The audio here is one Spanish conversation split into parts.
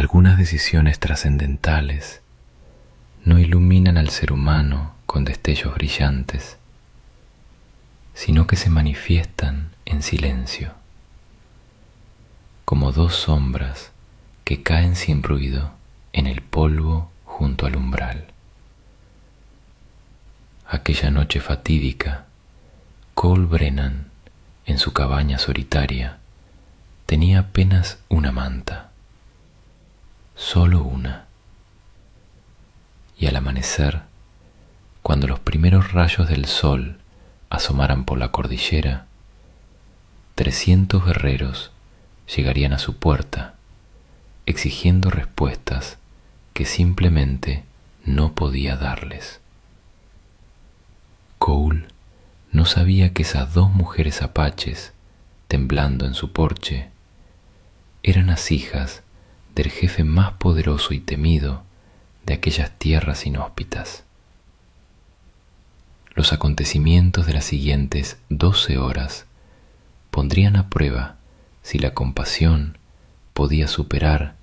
Algunas decisiones trascendentales no iluminan al ser humano con destellos brillantes, sino que se manifiestan en silencio, como dos sombras que caen sin ruido en el polvo junto al umbral. Aquella noche fatídica, Cole Brennan, en su cabaña solitaria, tenía apenas una manta, solo una. Y al amanecer, cuando los primeros rayos del sol asomaran por la cordillera, 300 guerreros llegarían a su puerta, exigiendo respuestas que simplemente no podía darles. Cole no sabía que esas dos mujeres apaches, temblando en su porche, eran las hijas del jefe más poderoso y temido de aquellas tierras inhóspitas. Los acontecimientos de las siguientes 12 horas pondrían a prueba si la compasión podía superar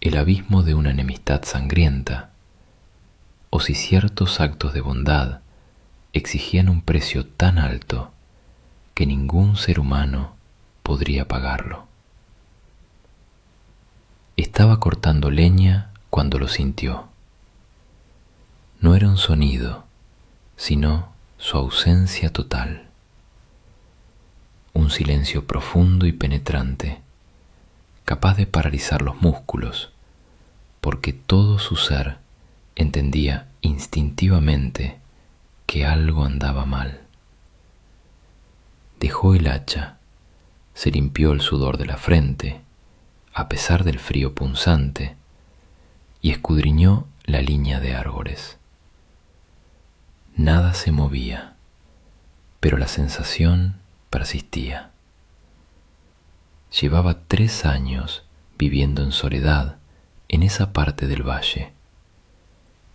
el abismo de una enemistad sangrienta, o si ciertos actos de bondad exigían un precio tan alto que ningún ser humano podría pagarlo. Estaba cortando leña cuando lo sintió. No era un sonido, sino su ausencia total. Un silencio profundo y penetrante, capaz de paralizar los músculos, porque todo su ser entendía instintivamente que algo andaba mal. Dejó el hacha, se limpió el sudor de la frente, a pesar del frío punzante, y escudriñó la línea de árboles. Nada se movía, pero la sensación persistía. Llevaba 3 años viviendo en soledad en esa parte del valle,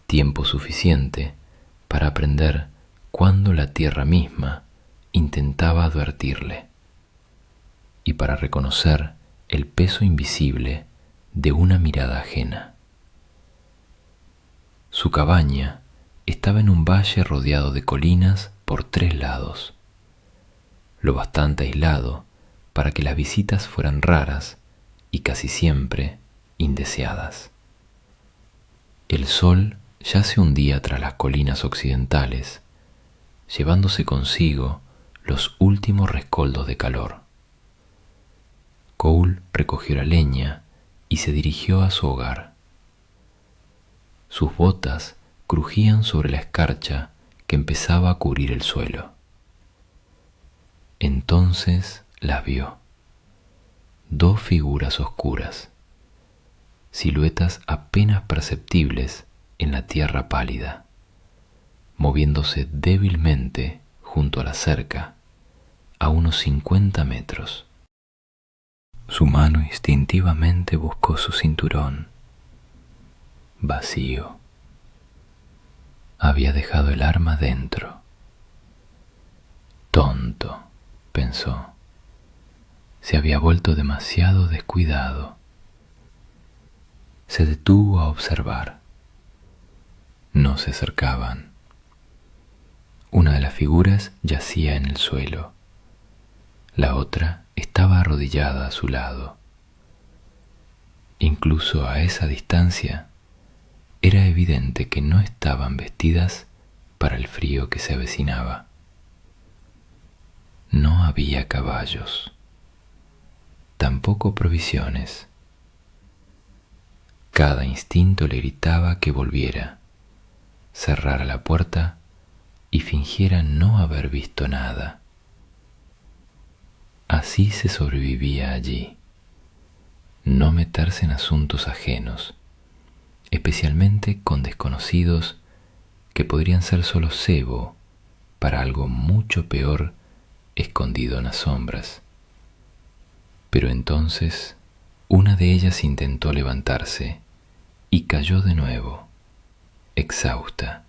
tiempo suficiente para aprender cuándo la tierra misma intentaba advertirle, y para reconocer el peso invisible de una mirada ajena. Su cabaña estaba en un valle rodeado de colinas por 3 lados, lo bastante aislado para que las visitas fueran raras y casi siempre indeseadas. El sol ya se hundía tras las colinas occidentales, llevándose consigo los últimos rescoldos de calor. Cole recogió la leña y se dirigió a su hogar. Sus botas crujían sobre la escarcha que empezaba a cubrir el suelo. Entonces las vio. 2 figuras oscuras, siluetas apenas perceptibles en la tierra pálida, moviéndose débilmente junto a la cerca, a unos 50 metros. Su mano instintivamente buscó su cinturón. Vacío. Había dejado el arma dentro. Tonto, pensó. Se había vuelto demasiado descuidado. Se detuvo a observar. No se acercaban. Una de las figuras yacía en el suelo. La otra estaba arrodillada a su lado. Incluso a esa distancia, era evidente que no estaban vestidas para el frío que se avecinaba. No había caballos, tampoco provisiones. Cada instinto le gritaba que volviera, cerrara la puerta y fingiera no haber visto nada. Así se sobrevivía allí. No meterse en asuntos ajenos, especialmente con desconocidos que podrían ser solo cebo para algo mucho peor escondido en las sombras. Pero entonces una de ellas intentó levantarse y cayó de nuevo, exhausta.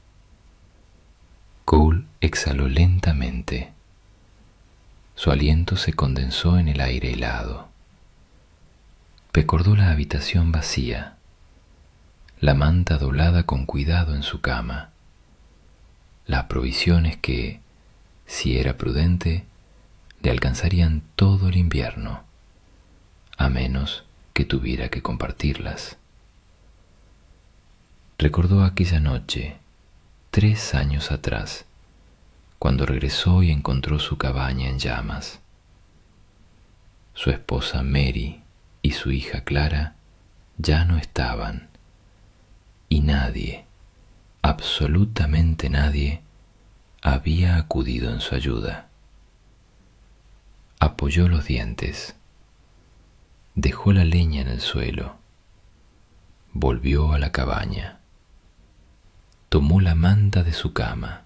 Cole exhaló lentamente. Su aliento se condensó en el aire helado. Recordó la habitación vacía la manta doblada con cuidado en su cama, las provisiones que, si era prudente, le alcanzarían todo el invierno, a menos que tuviera que compartirlas. Recordó aquella noche, 3 años atrás, cuando regresó y encontró su cabaña en llamas. Su esposa Mary y su hija Clara ya no estaban, y nadie, absolutamente nadie, había acudido en su ayuda. Apoyó los dientes, dejó la leña en el suelo, volvió a la cabaña, tomó la manta de su cama,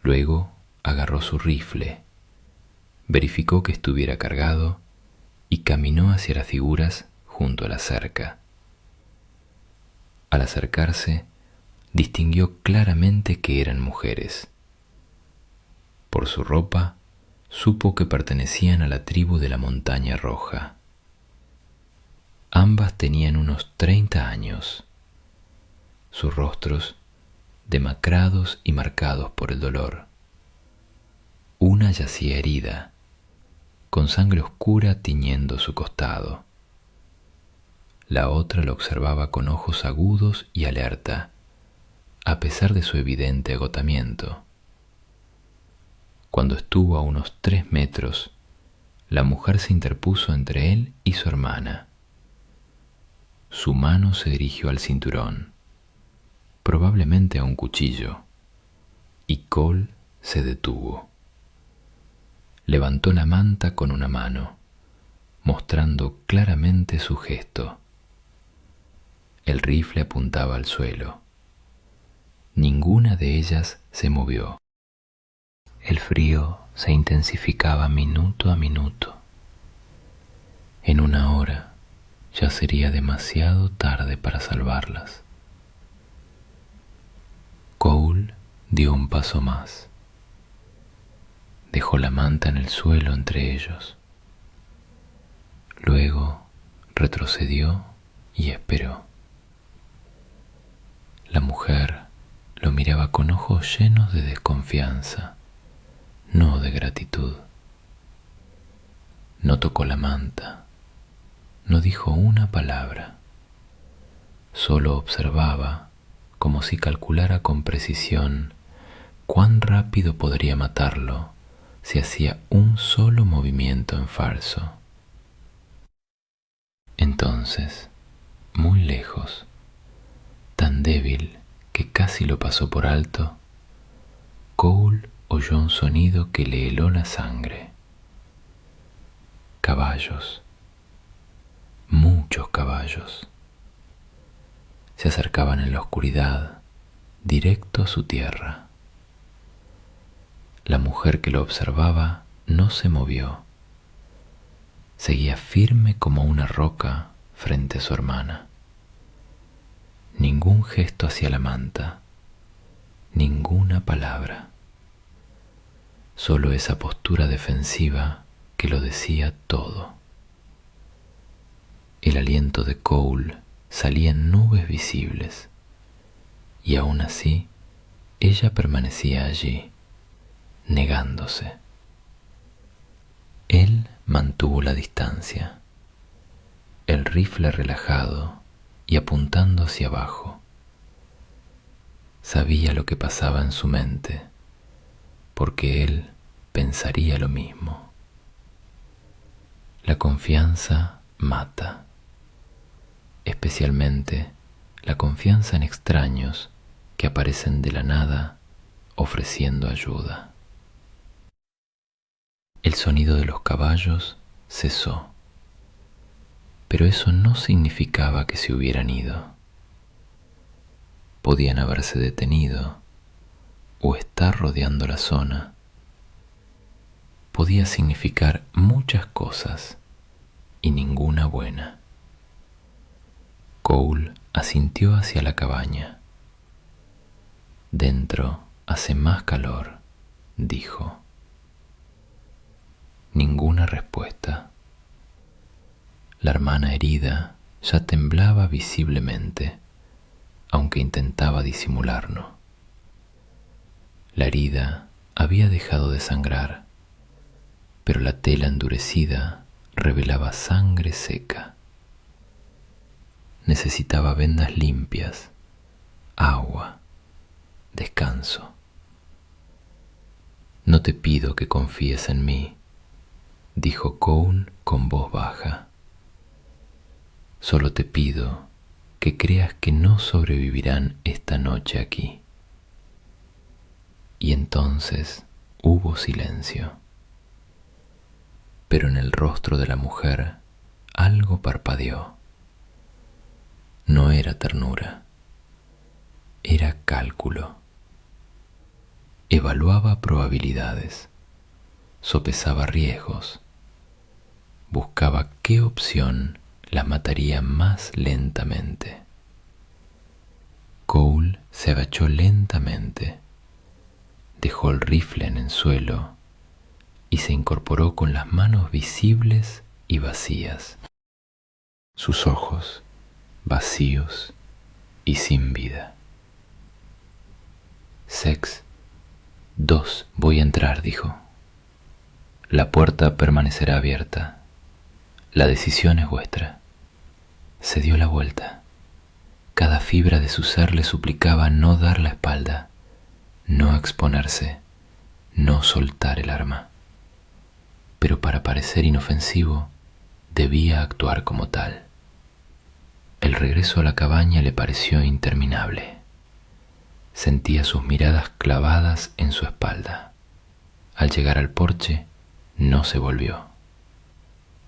luego agarró su rifle, verificó que estuviera cargado y caminó hacia las figuras junto a la cerca. Al acercarse, distinguió claramente que eran mujeres. Por su ropa, supo que pertenecían a la tribu de la Montaña Roja. Ambas tenían unos 30 años. Sus rostros demacrados y marcados por el dolor. Una yacía herida, con sangre oscura tiñendo su costado. La otra lo observaba con ojos agudos y alerta, a pesar de su evidente agotamiento. Cuando estuvo a unos 3 metros, la mujer se interpuso entre él y su hermana. Su mano se dirigió al cinturón, probablemente a un cuchillo, y Cole se detuvo. Levantó la manta con una mano, mostrando claramente su gesto. El rifle apuntaba al suelo. Ninguna de ellas se movió. El frío se intensificaba minuto a minuto. En una hora ya sería demasiado tarde para salvarlas. Cole dio un paso más. Dejó la manta en el suelo entre ellos. Luego retrocedió y esperó. La mujer lo miraba con ojos llenos de desconfianza, no de gratitud. No tocó la manta, no dijo una palabra, solo observaba como si calculara con precisión cuán rápido podría matarlo si hacía un solo movimiento en falso. Entonces, muy lejos, tan débil que casi lo pasó por alto, Cole oyó un sonido que le heló la sangre. Caballos, muchos caballos, se acercaban en la oscuridad, directo a su tierra. La mujer que lo observaba no se movió. Seguía firme como una roca frente a su hermana. Ningún gesto hacia la manta, ninguna palabra. Solo esa postura defensiva que lo decía todo. El aliento de Cole salía en nubes visibles, y aún así ella permanecía allí, negándose. Él mantuvo la distancia, el rifle relajado y apuntando hacia abajo. Sabía lo que pasaba en su mente, porque él pensaría lo mismo. La confianza mata, especialmente la confianza en extraños que aparecen de la nada ofreciendo ayuda. El sonido de los caballos cesó, pero eso no significaba que se hubieran ido. Podían haberse detenido o estar rodeando la zona. Podía significar muchas cosas y ninguna buena. Cole asintió hacia la cabaña. Dentro hace más calor, dijo. Ninguna respuesta. La hermana herida ya temblaba visiblemente, aunque intentaba disimularlo. La herida había dejado de sangrar, pero la tela endurecida revelaba sangre seca. Necesitaba vendas limpias, agua, descanso. No te pido que confíes en mí, dijo Cole con voz baja. Solo te pido que creas que no sobrevivirán esta noche aquí. Y entonces hubo silencio. Pero en el rostro de la mujer algo parpadeó. No era ternura, era cálculo. Evaluaba probabilidades, sopesaba riesgos, buscaba qué opción la mataría más lentamente. Cole se agachó lentamente, dejó el rifle en el suelo y se incorporó con las manos visibles y vacías. Sus ojos vacíos y sin vida. Sex 2, voy a entrar, dijo. La puerta permanecerá abierta. La decisión es vuestra. Se dio la vuelta. Cada fibra de su ser le suplicaba no dar la espalda, no exponerse, no soltar el arma. Pero para parecer inofensivo, debía actuar como tal. El regreso a la cabaña le pareció interminable. Sentía sus miradas clavadas en su espalda. Al llegar al porche, no se volvió.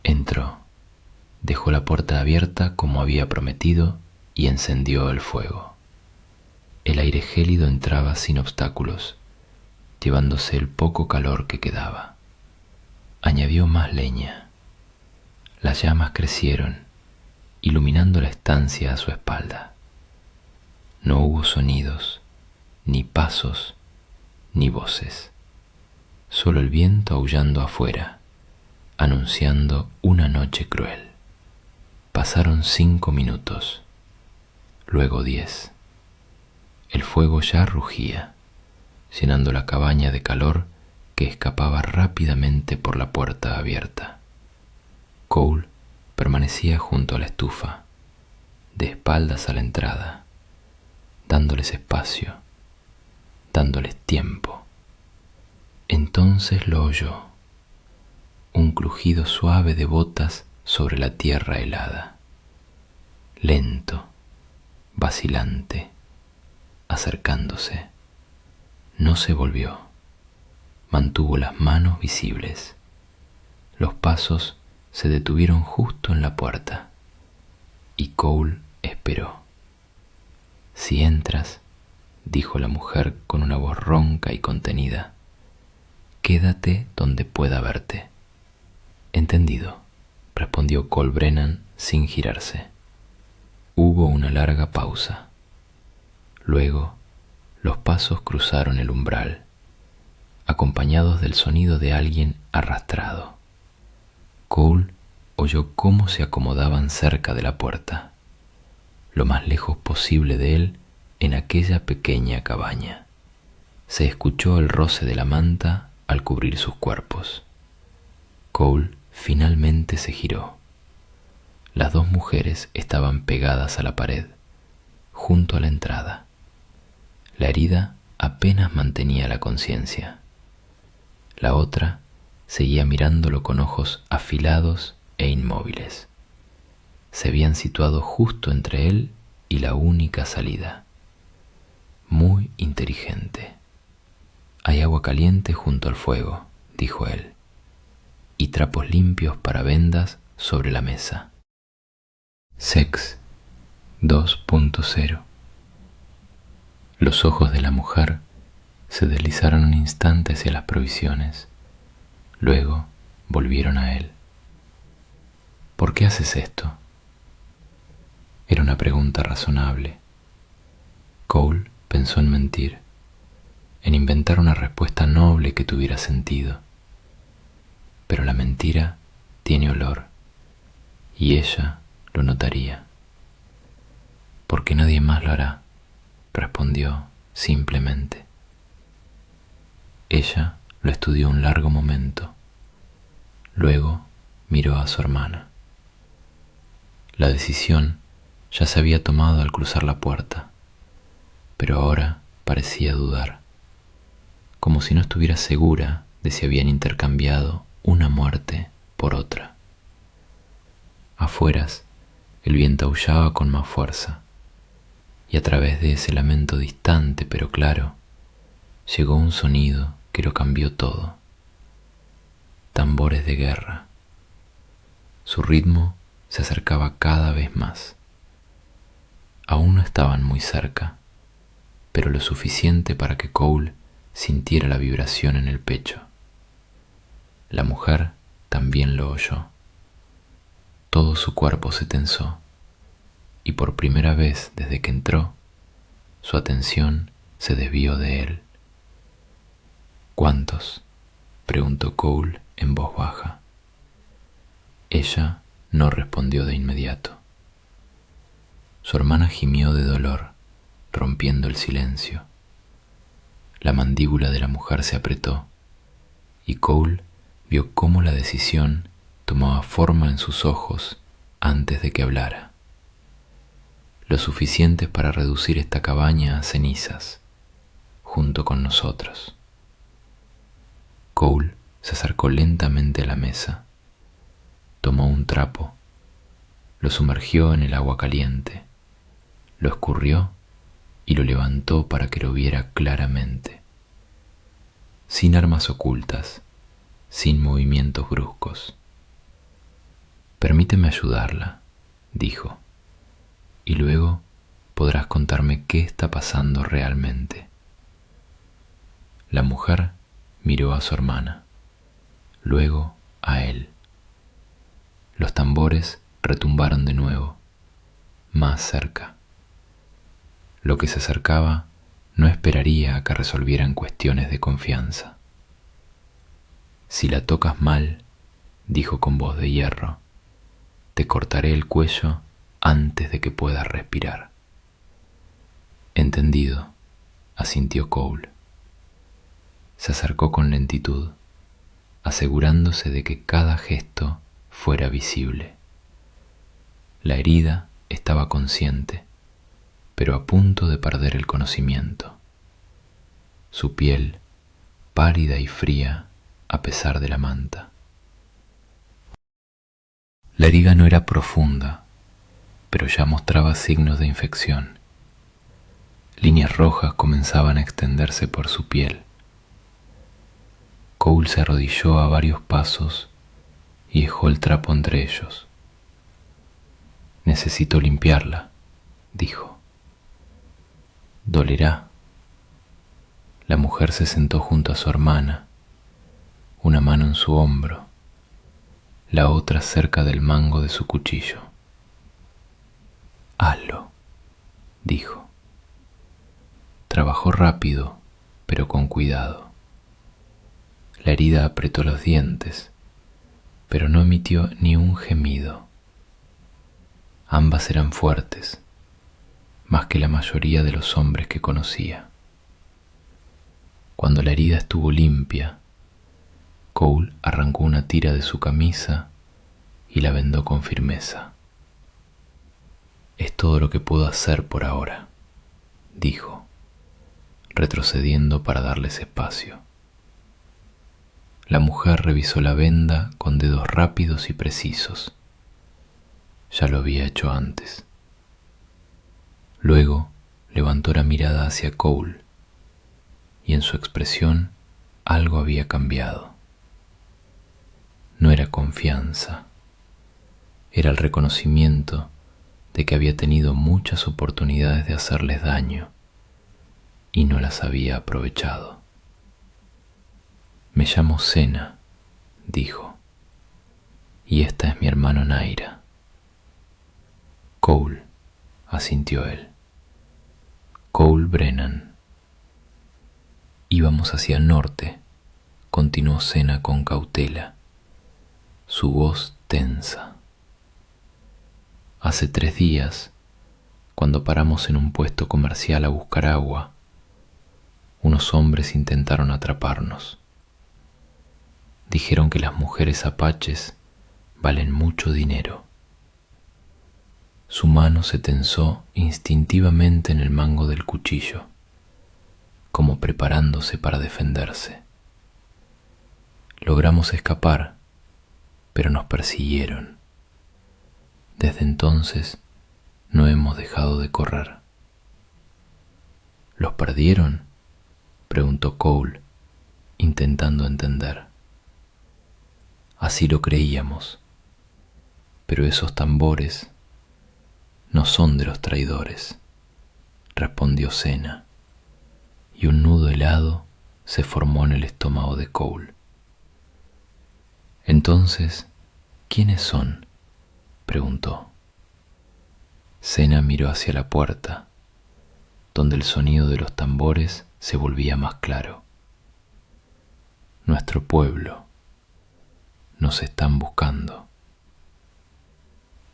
Entró, dejó la puerta abierta como había prometido y encendió el fuego. El aire gélido entraba sin obstáculos, llevándose el poco calor que quedaba. Añadió más leña. Las llamas crecieron, iluminando la estancia a su espalda. No hubo sonidos, ni pasos, ni voces. Solo el viento aullando afuera, anunciando una noche cruel. Pasaron 5 minutos, luego 10. El fuego ya rugía, llenando la cabaña de calor que escapaba rápidamente por la puerta abierta. Cole permanecía junto a la estufa, de espaldas a la entrada, dándoles espacio, dándoles tiempo. Entonces lo oyó, un crujido suave de botas sobre la tierra helada, lento, vacilante, acercándose. No se volvió, mantuvo las manos visibles. Los pasos se detuvieron justo en la puerta y Cole esperó. Si entras, dijo la mujer con una voz ronca y contenida, quédate donde pueda verte. Entendido, respondió Cole Brennan sin girarse. Hubo una larga pausa. Luego, los pasos cruzaron el umbral, acompañados del sonido de alguien arrastrado. Cole oyó cómo se acomodaban cerca de la puerta, lo más lejos posible de él en aquella pequeña cabaña. Se escuchó el roce de la manta al cubrir sus cuerpos. Cole finalmente se giró. Las 2 mujeres estaban pegadas a la pared, junto a la entrada. La herida apenas mantenía la conciencia. La otra seguía mirándolo con ojos afilados e inmóviles. Se habían situado justo entre él y la única salida. Muy inteligente. Hay agua caliente junto al fuego, dijo él, y trapos limpios para vendas sobre la mesa. Sex 2.0. Los ojos de la mujer se deslizaron un instante hacia las provisiones. Luego volvieron a él. ¿Por qué haces esto? Era una pregunta razonable. Cole pensó en mentir, en inventar una respuesta noble que tuviera sentido. Pero la mentira tiene olor, y ella lo notaría. Porque nadie más lo hará, respondió simplemente. Ella lo estudió un largo momento. Luego miró a su hermana. La decisión ya se había tomado al cruzar la puerta, pero ahora parecía dudar, como si no estuviera segura de si habían intercambiado una muerte por otra. Afueras, el viento aullaba con más fuerza, y a través de ese lamento distante pero claro, llegó un sonido que lo cambió todo. Tambores de guerra. Su ritmo se acercaba cada vez más. Aún no estaban muy cerca, pero lo suficiente para que Cole sintiera la vibración en el pecho. La mujer también lo oyó. Todo su cuerpo se tensó, y por primera vez desde que entró, su atención se desvió de él. ¿Cuántos?, preguntó Cole en voz baja. Ella no respondió de inmediato. Su hermana gimió de dolor, rompiendo el silencio. La mandíbula de la mujer se apretó, y Cole vio cómo la decisión tomaba forma en sus ojos antes de que hablara. Lo suficiente para reducir esta cabaña a cenizas, junto con nosotros. Cole se acercó lentamente a la mesa, tomó un trapo, lo sumergió en el agua caliente, lo escurrió y lo levantó para que lo viera claramente. Sin armas ocultas, sin movimientos bruscos. Permíteme ayudarla, dijo, y luego podrás contarme qué está pasando realmente. La mujer miró a su hermana, luego a él. Los tambores retumbaron de nuevo, más cerca. Lo que se acercaba no esperaría a que resolvieran cuestiones de confianza. Si la tocas mal, dijo con voz de hierro, te cortaré el cuello antes de que puedas respirar. Entendido, asintió Cole. Se acercó con lentitud, asegurándose de que cada gesto fuera visible. La herida estaba consciente, pero a punto de perder el conocimiento. Su piel, pálida y fría a pesar de la manta. La herida no era profunda, pero ya mostraba signos de infección. Líneas rojas comenzaban a extenderse por su piel. Cole se arrodilló a varios pasos y dejó el trapo entre ellos. Necesito limpiarla, dijo. Dolerá. La mujer se sentó junto a su hermana, una mano en su hombro, la otra cerca del mango de su cuchillo. Hazlo, dijo. Trabajó rápido, pero con cuidado. La herida apretó los dientes, pero no emitió ni un gemido. Ambas eran fuertes, más que la mayoría de los hombres que conocía. Cuando la herida estuvo limpia, Cole arrancó una tira de su camisa y la vendó con firmeza. Es todo lo que puedo hacer por ahora, dijo, retrocediendo para darles espacio. La mujer revisó la venda con dedos rápidos y precisos. Ya lo había hecho antes. Luego levantó la mirada hacia Cole, y en su expresión algo había cambiado. No era confianza, era el reconocimiento de que había tenido muchas oportunidades de hacerles daño y no las había aprovechado. Me llamo Sena, dijo, y esta es mi hermano Naira. Cole, asintió él. Cole Brennan. Íbamos hacia el norte, continuó Sena con cautela, su voz tensa. Hace 3 días, cuando paramos en un puesto comercial a buscar agua, unos hombres intentaron atraparnos. Dijeron que las mujeres apaches valen mucho dinero. Su mano se tensó instintivamente en el mango del cuchillo, como preparándose para defenderse. Logramos escapar, pero nos persiguieron. Desde entonces no hemos dejado de correr. ¿Los perdieron?, preguntó Cole, intentando entender. Así lo creíamos, pero esos tambores no son de los traidores, respondió Sena, y un nudo helado se formó en el estómago de Cole. Entonces, ¿quiénes son?, preguntó. Sena miró hacia la puerta, donde el sonido de los tambores se volvía más claro. Nuestro pueblo. Nos están buscando.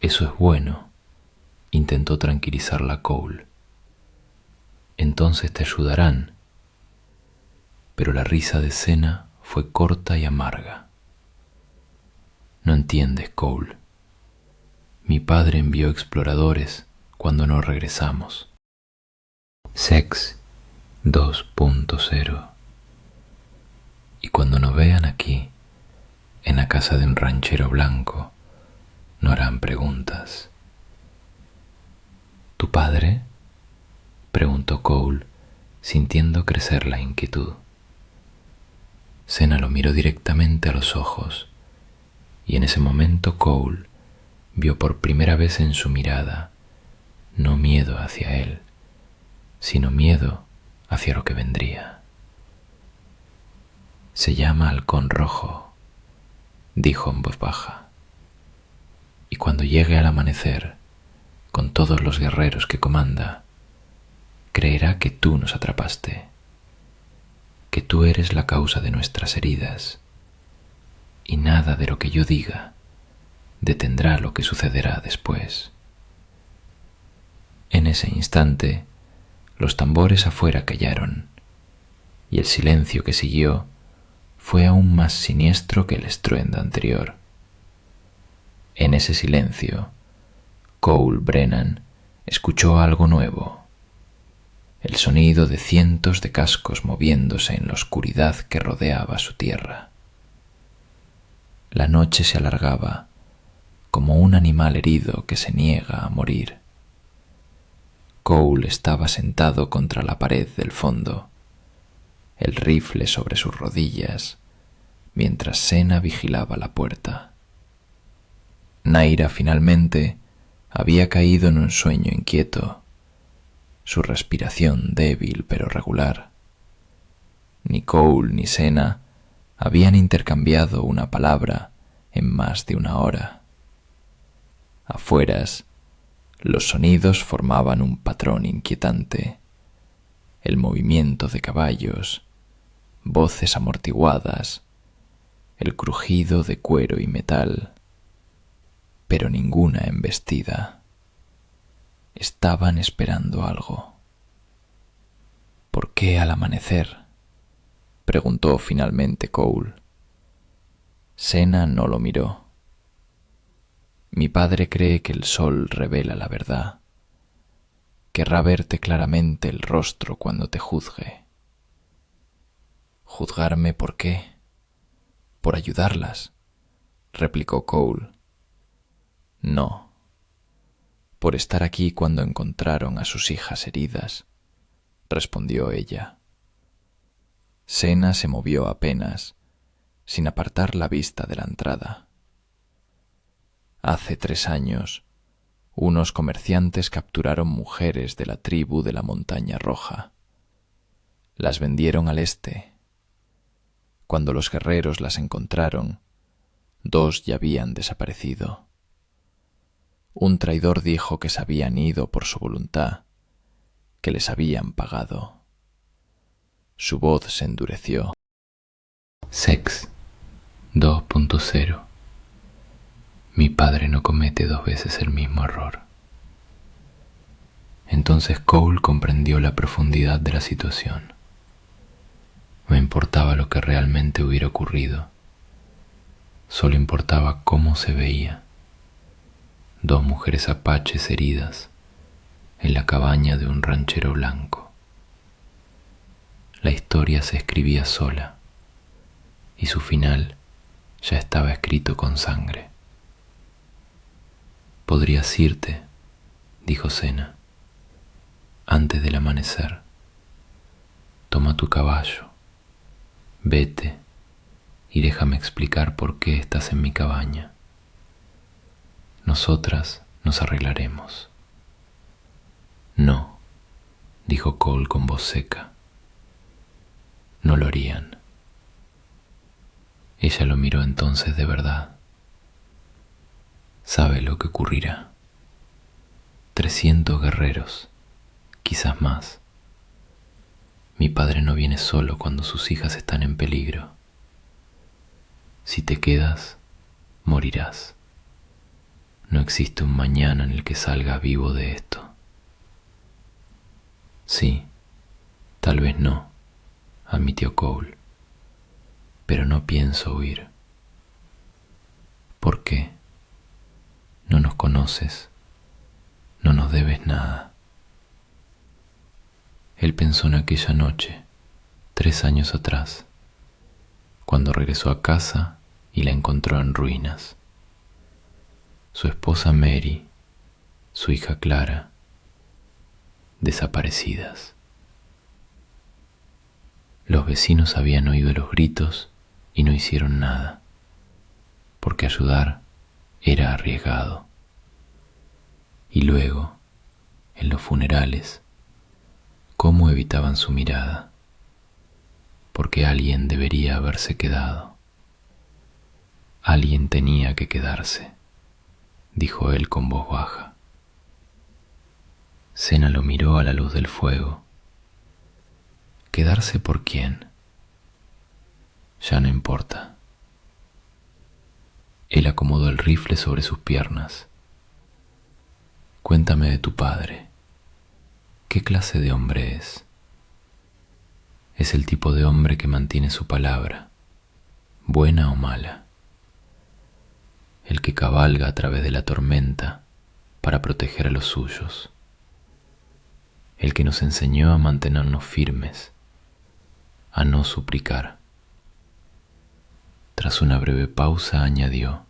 Eso es bueno, intentó tranquilizarla Cole. Entonces te ayudarán. Pero la risa de Sena fue corta y amarga. No entiendes, Cole. Mi padre envió exploradores cuando no regresamos. Sex 2.0. Y cuando nos vean aquí, en la casa de un ranchero blanco, no harán preguntas. ¿Tu padre?, preguntó Cole, sintiendo crecer la inquietud. Sena lo miró directamente a los ojos, y en ese momento Cole vio por primera vez en su mirada no miedo hacia él, sino miedo hacia lo que vendría. Se llama Halcón Rojo, dijo en voz baja, y cuando llegue al amanecer, con todos los guerreros que comanda, creerá que tú nos atrapaste, que tú eres la causa de nuestras heridas, y nada de lo que yo diga detendrá lo que sucederá después. En ese instante, los tambores afuera callaron, y el silencio que siguió fue aún más siniestro que el estruendo anterior. En ese silencio, Cole Brennan escuchó algo nuevo, el sonido de cientos de cascos moviéndose en la oscuridad que rodeaba su tierra. La noche se alargaba como un animal herido que se niega a morir. Cole estaba sentado contra la pared del fondo, el rifle sobre sus rodillas, mientras Sena vigilaba la puerta. Naira finalmente había caído en un sueño inquieto, su respiración débil pero regular. Ni Cole ni Sena habían intercambiado una palabra en más de una hora. Afueras, los sonidos formaban un patrón inquietante: el movimiento de caballos, voces amortiguadas, el crujido de cuero y metal, pero ninguna embestida. Estaban esperando algo. ¿Por qué al amanecer?, preguntó finalmente Cole. Sena no lo miró. Mi padre cree que el sol revela la verdad. Querrá verte claramente el rostro cuando te juzgue. ¿Juzgarme por qué? Por ayudarlas, replicó Cole. No, por estar aquí cuando encontraron a sus hijas heridas, respondió ella. Sena se movió apenas, sin apartar la vista de la entrada. Hace 3 años, unos comerciantes capturaron mujeres de la tribu de la Montaña Roja. Las vendieron al este. Cuando los guerreros las encontraron, 2 ya habían desaparecido. Un traidor dijo que se habían ido por su voluntad, que les habían pagado. Su voz se endureció. Sex 2.0. Mi padre no comete 2 veces el mismo error. Entonces Cole comprendió la profundidad de la situación. No importaba lo que realmente hubiera ocurrido, solo importaba cómo se veía. 2 mujeres apaches heridas en la cabaña de un ranchero blanco. La historia se escribía sola y su final ya estaba escrito con sangre. «Podrías irte», dijo Sena, «antes del amanecer. Toma tu caballo, vete y déjame explicar por qué estás en mi cabaña. Nosotras nos arreglaremos». «No», dijo Cole con voz seca. «No lo harían». Ella lo miró entonces de verdad. «Sabe lo que ocurrirá. 300 guerreros, quizás más. Mi padre no viene solo cuando sus hijas están en peligro. Si te quedas, morirás. No existe un mañana en el que salga vivo de esto». «Sí, tal vez no», admitió Cole, «pero no pienso huir». «¿Por qué? No nos conoces, no nos debes nada». Él pensó en aquella noche, 3 años atrás, cuando regresó a casa y la encontró en ruinas. Su esposa Mary, su hija Clara, desaparecidas. Los vecinos habían oído los gritos y no hicieron nada, porque ayudar era arriesgado. Y luego, en los funerales, ¿cómo evitaban su mirada? Porque alguien debería haberse quedado. «Alguien tenía que quedarse», dijo él con voz baja. Sena lo miró a la luz del fuego. ¿Quedarse por quién? Ya no importa. Él acomodó el rifle sobre sus piernas. «Cuéntame de tu padre. ¿Qué clase de hombre es?» «Es el tipo de hombre que mantiene su palabra, buena o mala. El que cabalga a través de la tormenta para proteger a los suyos. El que nos enseñó a mantenernos firmes, a no suplicar». Tras una breve pausa añadió: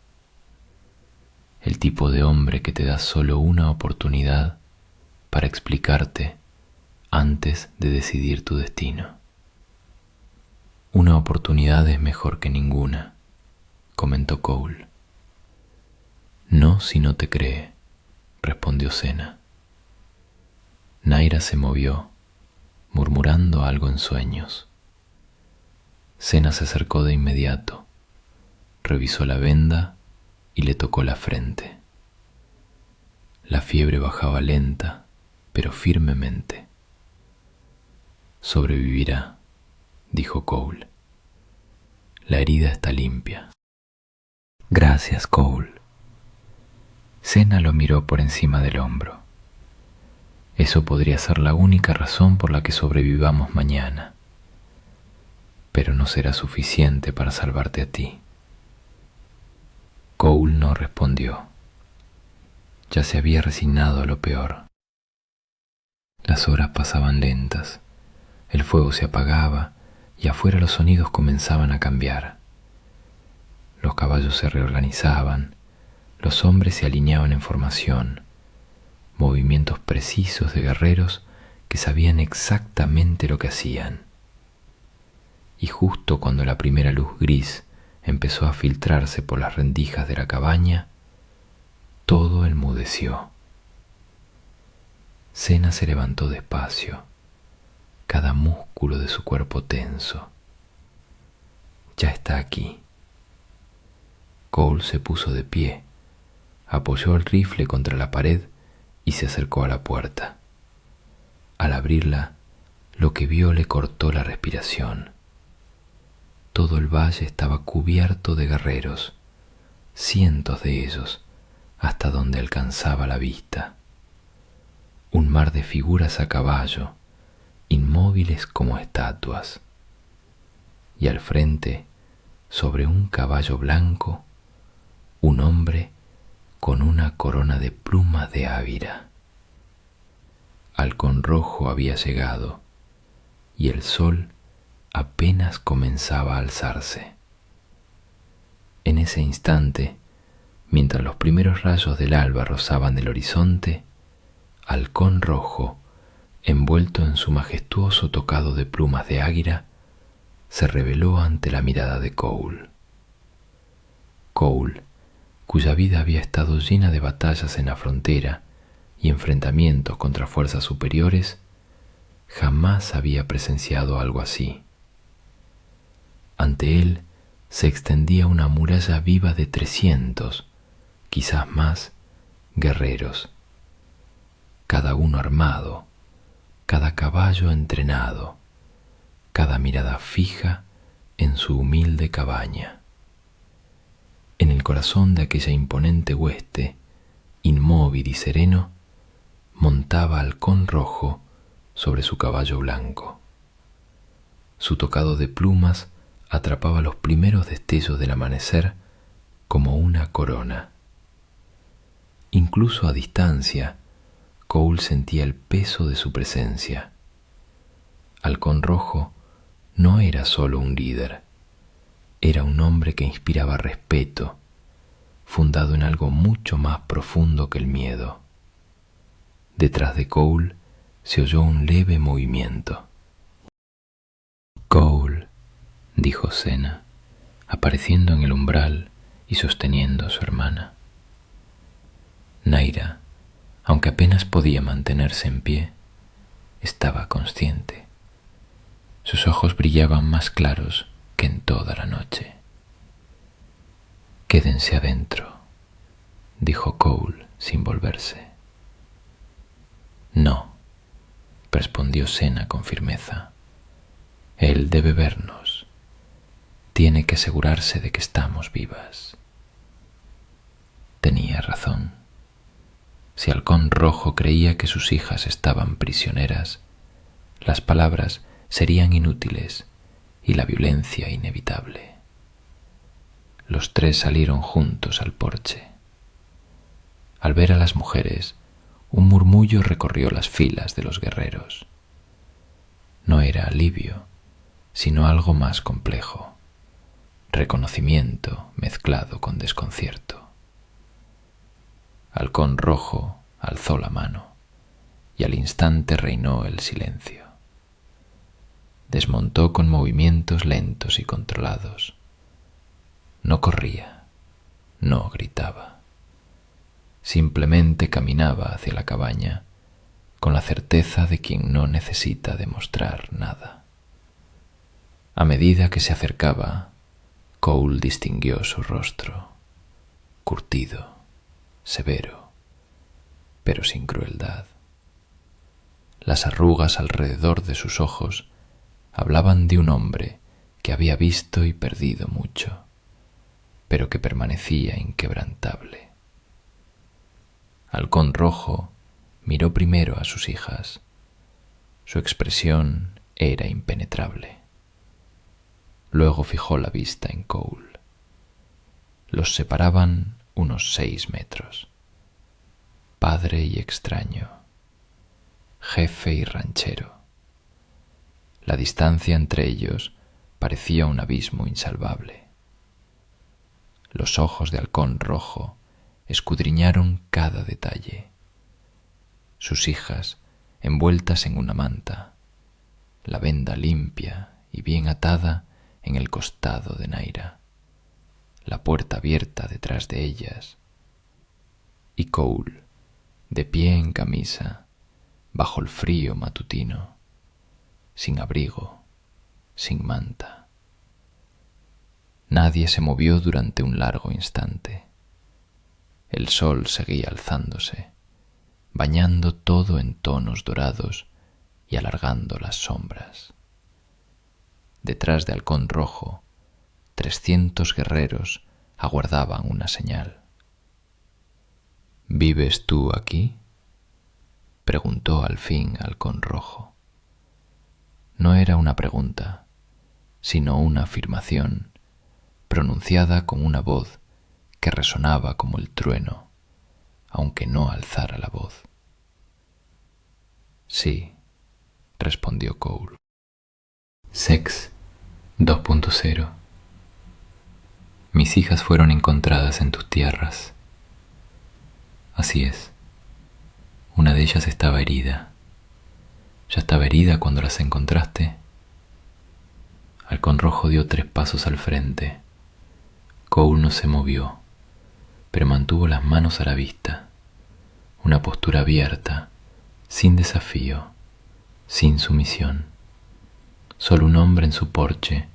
«El tipo de hombre que te da solo una oportunidad para explicarte antes de decidir tu destino». «Una oportunidad es mejor que ninguna», comentó Cole. «No si no te cree», respondió Sena. Naira se movió, murmurando algo en sueños. Sena se acercó de inmediato, revisó la venda y le tocó la frente. La fiebre bajaba lenta, pero firmemente. «Sobrevivirá», dijo Cole. «La herida está limpia». «Gracias, Cole». Sena lo miró por encima del hombro. «Eso podría ser la única razón por la que sobrevivamos mañana, pero no será suficiente para salvarte a ti». Cole no respondió. Ya se había resignado a lo peor. Las horas pasaban lentas, el fuego se apagaba y afuera los sonidos comenzaban a cambiar. Los caballos se reorganizaban, los hombres se alineaban en formación, movimientos precisos de guerreros que sabían exactamente lo que hacían. Y justo cuando la primera luz gris empezó a filtrarse por las rendijas de la cabaña, todo enmudeció. Sena se levantó despacio, cada músculo de su cuerpo tenso. «Ya está aquí». Cole se puso de pie, apoyó el rifle contra la pared y se acercó a la puerta. Al abrirla, lo que vio le cortó la respiración. Todo el valle estaba cubierto de guerreros, cientos de ellos, hasta donde alcanzaba la vista. Un mar de figuras a caballo, inmóviles como estatuas. Y al frente, sobre un caballo blanco, un hombre con una corona de plumas de ávila. Halcón Rojo había llegado, y el sol apenas comenzaba a alzarse. En ese instante, mientras los primeros rayos del alba rozaban el horizonte, Halcón Rojo, envuelto en su majestuoso tocado de plumas de águila, se reveló ante la mirada de Cole. Cole, cuya vida había estado llena de batallas en la frontera y enfrentamientos contra fuerzas superiores, jamás había presenciado algo así. Ante él se extendía una muralla viva de 300, quizás más, guerreros, cada uno armado, cada caballo entrenado, cada mirada fija en su humilde cabaña. En el corazón de aquella imponente hueste, inmóvil y sereno, montaba Halcón Rojo sobre su caballo blanco. Su tocado de plumas atrapaba los primeros destellos del amanecer como una corona. Incluso a distancia, Cole sentía el peso de su presencia. Halcón Rojo no era solo un líder, era un hombre que inspiraba respeto, fundado en algo mucho más profundo que el miedo. Detrás de Cole se oyó un leve movimiento. «Cole», dijo Senna, apareciendo en el umbral y sosteniendo a su hermana. Naira, aunque apenas podía mantenerse en pie, estaba consciente. Sus ojos brillaban más claros que en toda la noche. «Quédense adentro», dijo Cole sin volverse. «No», respondió Senna con firmeza. «Él debe vernos. Tiene que asegurarse de que estamos vivas». Tenía razón. Si Halcón Rojo creía que sus hijas estaban prisioneras, las palabras serían inútiles y la violencia inevitable. Los tres salieron juntos al porche. Al ver a las mujeres, un murmullo recorrió las filas de los guerreros. No era alivio, sino algo más complejo, reconocimiento mezclado con desconcierto. Halcón Rojo alzó la mano y al instante reinó el silencio. Desmontó con movimientos lentos y controlados. No corría, no gritaba. Simplemente caminaba hacia la cabaña con la certeza de quien no necesita demostrar nada. A medida que se acercaba, Cole distinguió su rostro, curtido, severo, pero sin crueldad. Las arrugas alrededor de sus ojos hablaban de un hombre que había visto y perdido mucho, pero que permanecía inquebrantable. Halcón Rojo miró primero a sus hijas. Su expresión era impenetrable. Luego fijó la vista en Cole. Los separaban unos 6 metros. Padre y extraño, jefe y ranchero. La distancia entre ellos parecía un abismo insalvable. Los ojos de Halcón Rojo escudriñaron cada detalle. Sus hijas envueltas en una manta, la venda limpia y bien atada en el costado de Naira, la puerta abierta detrás de ellas, y Cole, de pie en camisa, bajo el frío matutino, sin abrigo, sin manta. Nadie se movió durante un largo instante. El sol seguía alzándose, bañando todo en tonos dorados y alargando las sombras. Detrás de Halcón Rojo, 300 guerreros aguardaban una señal. ¿Vives tú aquí?, preguntó al fin Halcón Rojo. No era una pregunta, sino una afirmación, pronunciada con una voz que resonaba como el trueno, aunque no alzara la voz. Sí, respondió Cole. Sex 2.0. Mis hijas fueron encontradas en tus tierras. Así es. Una de ellas estaba herida. ¿Ya estaba herida cuando las encontraste? Halcón Rojo dio 3 pasos al frente. Cole no se movió, pero mantuvo las manos a la vista. Una postura abierta, sin desafío, sin sumisión. Solo un hombre en su porche,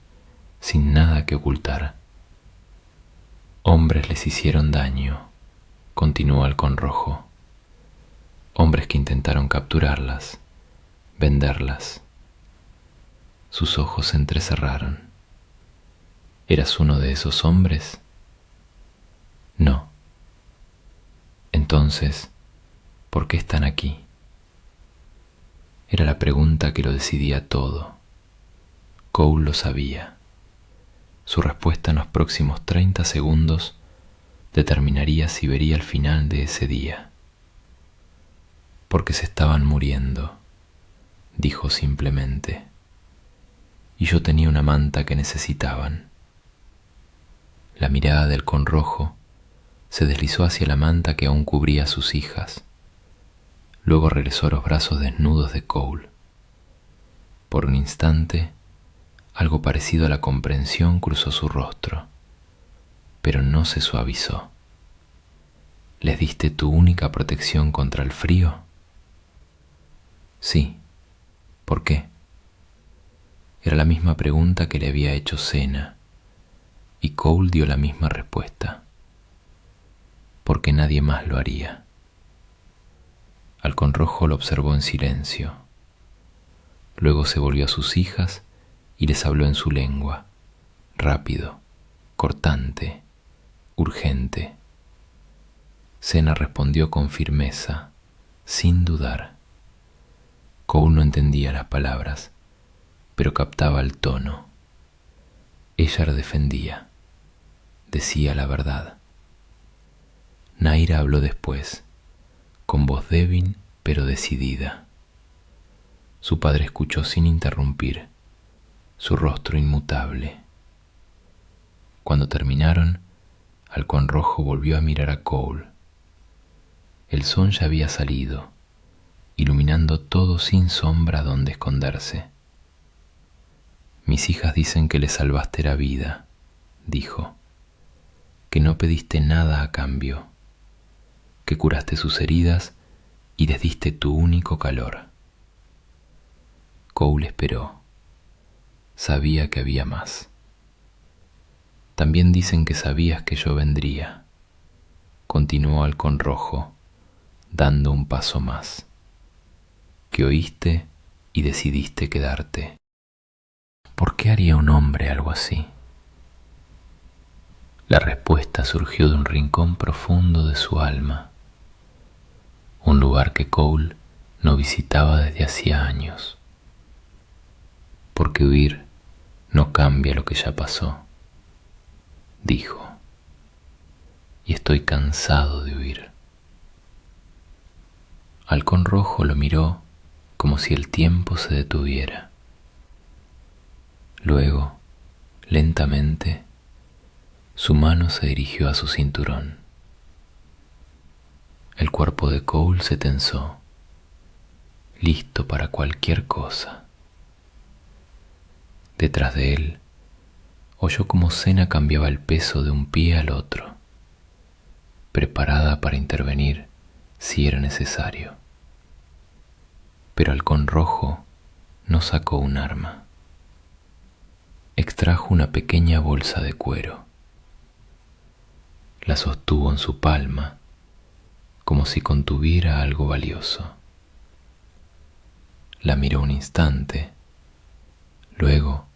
sin nada que ocultar. Hombres les hicieron daño, continuó Halcón Rojo. Hombres que intentaron capturarlas, venderlas. Sus ojos se entrecerraron. ¿Eras uno de esos hombres? No. Entonces, ¿por qué están aquí? Era la pregunta que lo decidía todo. Cole lo sabía. Su respuesta en los próximos 30 segundos determinaría si vería el final de ese día. Porque se estaban muriendo, dijo simplemente. Y yo tenía una manta que necesitaban. La mirada del Halcón Rojo se deslizó hacia la manta que aún cubría a sus hijas. Luego regresó a los brazos desnudos de Cole. Por un instante, algo parecido a la comprensión cruzó su rostro, pero no se suavizó. ¿Les diste tu única protección contra el frío? Sí. ¿Por qué? Era la misma pregunta que le había hecho Cena, y Cole dio la misma respuesta. Porque nadie más lo haría. Halcón Rojo lo observó en silencio. Luego se volvió a sus hijas y les habló en su lengua, rápido, cortante, urgente. Cena respondió con firmeza, sin dudar. Cole no entendía las palabras, pero captaba el tono. Ella la defendía, decía la verdad. Naira habló después, con voz débil pero decidida. Su padre escuchó sin interrumpir, su rostro inmutable. Cuando terminaron, Halcón Rojo volvió a mirar a Cole. El sol ya había salido, iluminando todo sin sombra donde esconderse. Mis hijas dicen que le salvaste la vida, dijo, que no pediste nada a cambio, que curaste sus heridas y les diste tu único calor. Cole esperó. Sabía que había más. También dicen que sabías que yo vendría, continuó Halcón Rojo, dando un paso más, que oíste y decidiste quedarte. ¿Por qué haría un hombre algo así? La respuesta surgió de un rincón profundo de su alma, un lugar que Cole no visitaba desde hacía años. Porque huir no cambia lo que ya pasó, dijo, y estoy cansado de huir. Halcón Rojo lo miró como si el tiempo se detuviera. Luego, lentamente, su mano se dirigió a su cinturón. El cuerpo de Cole se tensó, listo para cualquier cosa. Detrás de él, oyó cómo Cena cambiaba el peso de un pie al otro, preparada para intervenir si era necesario. Pero Halcón Rojo no sacó un arma. Extrajo una pequeña bolsa de cuero. La sostuvo en su palma, como si contuviera algo valioso. La miró un instante, luego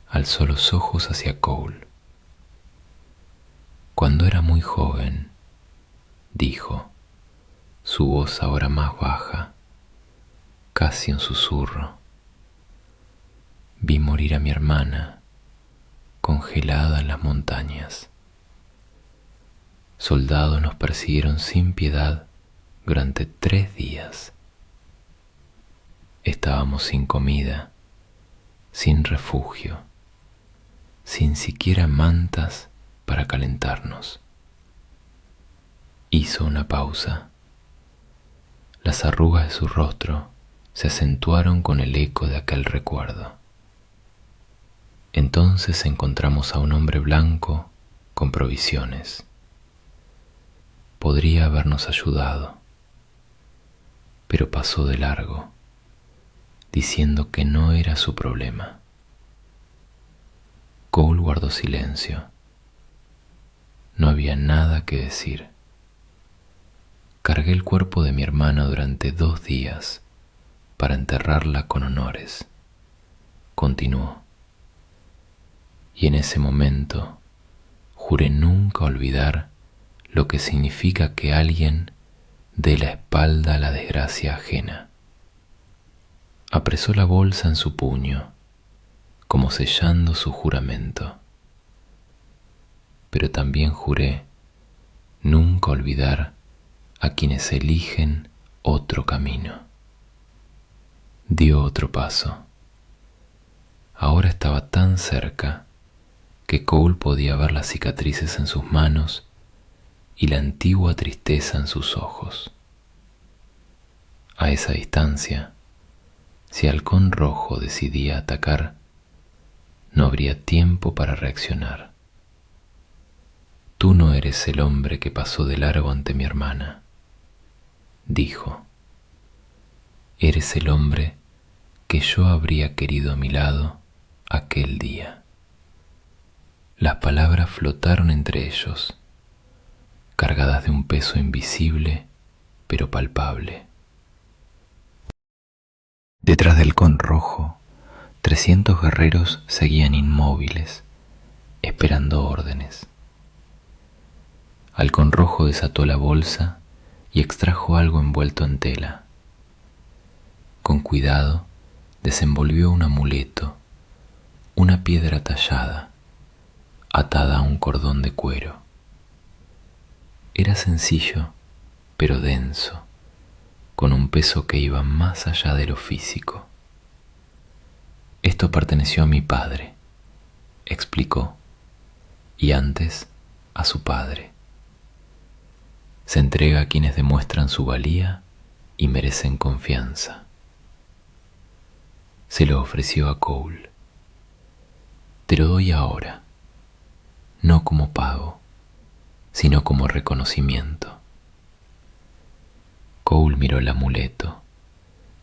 alzó los ojos hacia Cole. Cuando era muy joven, dijo, su voz ahora más baja, casi un susurro, vi morir a mi hermana congelada en las montañas. Soldados nos persiguieron sin piedad durante 3 días. Estábamos sin comida, sin refugio, sin siquiera mantas para calentarnos. Hizo una pausa. Las arrugas de su rostro se acentuaron con el eco de aquel recuerdo. Entonces encontramos a un hombre blanco con provisiones. Podría habernos ayudado, pero pasó de largo, diciendo que no era su problema. Cole guardó silencio. No había nada que decir. Cargué el cuerpo de mi hermana durante 2 días para enterrarla con honores. Continuó. Y en ese momento juré nunca olvidar lo que significa que alguien dé la espalda a la desgracia ajena. Apresó la bolsa en su puño, como sellando su juramento. Pero también juré nunca olvidar a quienes eligen otro camino. Dio otro paso. Ahora estaba tan cerca que Cole podía ver las cicatrices en sus manos y la antigua tristeza en sus ojos. A esa distancia, si Halcón Rojo decidía atacar, no habría tiempo para reaccionar. Tú no eres el hombre que pasó de largo ante mi hermana, dijo. Eres el hombre que yo habría querido a mi lado aquel día. Las palabras flotaron entre ellos, cargadas de un peso invisible pero palpable. Detrás del Halcón Rojo, 300 guerreros seguían inmóviles, esperando órdenes. Halcón Rojo desató la bolsa y extrajo algo envuelto en tela. Con cuidado, desenvolvió un amuleto, una piedra tallada, atada a un cordón de cuero. Era sencillo, pero denso, con un peso que iba más allá de lo físico. Esto perteneció a mi padre, explicó, y antes a su padre. Se entrega a quienes demuestran su valía y merecen confianza. Se lo ofreció a Cole. Te lo doy ahora, no como pago, sino como reconocimiento. Cole miró el amuleto,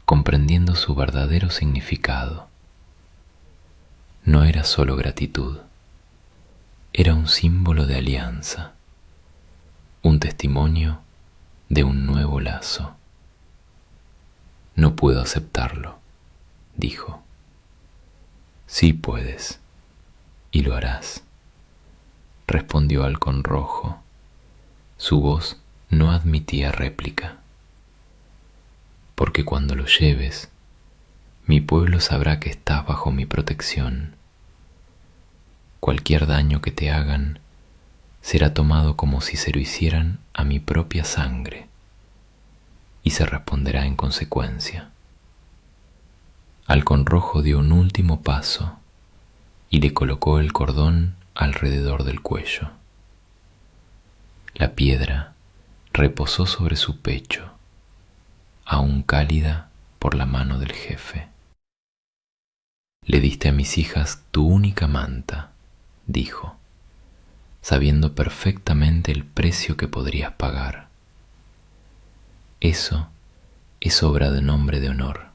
comprendiendo su verdadero significado. No era solo gratitud, era un símbolo de alianza, un testimonio de un nuevo lazo. No puedo aceptarlo, dijo. Sí puedes, y lo harás, respondió Halcón Rojo. Su voz no admitía réplica. Porque cuando lo lleves, mi pueblo sabrá que estás bajo mi protección. Cualquier daño que te hagan será tomado como si se lo hicieran a mi propia sangre, y se responderá en consecuencia. Halcón Rojo dio un último paso y le colocó el cordón alrededor del cuello. La piedra reposó sobre su pecho, aún cálida por la mano del jefe. Le diste a mis hijas tu única manta, dijo, sabiendo perfectamente el precio que podrías pagar. Eso es obra de un hombre de honor.